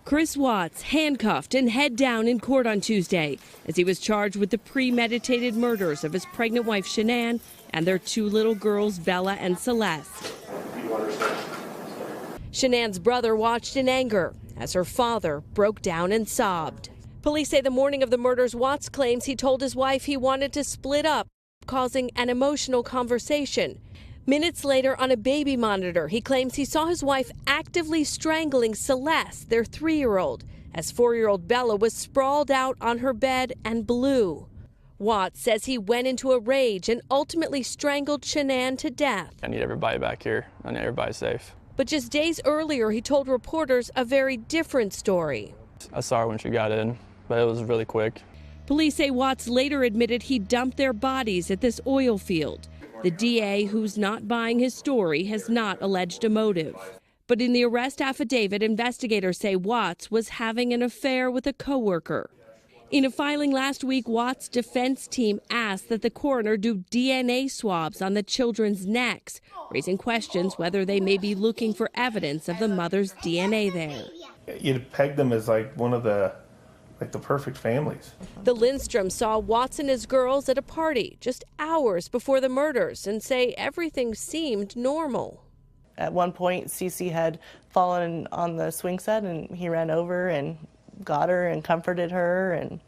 Chris Watts handcuffed and head down in court on Tuesday as he was charged with the premeditated murders of his pregnant wife Shanann and their two little girls Bella and Celeste. Shanann's brother watched in anger as her father broke down and sobbed. Police say the morning of the murders, Watts claims he told his wife he wanted to split up, causing an emotional conversation. Minutes later, on a baby monitor, he claims he saw his wife actively strangling Celeste, their 3-year-old, as 4-year-old Bella was sprawled out on her bed and blue. Watts says he went into a rage and ultimately strangled Shanann to death. I need everybody back here. I need everybody safe. But just days earlier, he told reporters a very different story. I saw her when she got in, but it was really quick. Police say Watts later admitted he dumped their bodies at this oil field. The DA, who's not buying his story, has not alleged a motive. But in the arrest affidavit, investigators say Watts was having an affair with a coworker. In a filing last week, Watts' defense team asked that the coroner do DNA swabs on the children's necks, raising questions whether they may be looking for evidence of the mother's DNA there. You'd peg them as like one of the perfect families. The Lindstrom saw Watts and his girls at a party just hours before the murders and say everything seemed normal. At one point, Cece had fallen on the swing set and he ran over and got her and comforted her, and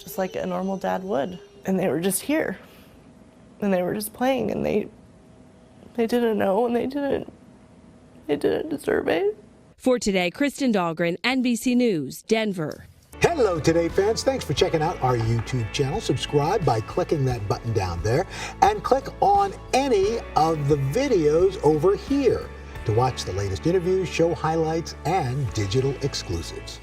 just like a normal dad would. And they were just here and they were just playing, and they didn't know, and they didn't deserve it. For Today, Kristen Dahlgren, NBC News, Denver. Hello, Today fans. Thanks for checking out our YouTube channel. Subscribe by clicking that button down there and click on any of the videos over here to watch the latest interviews, show highlights, and digital exclusives.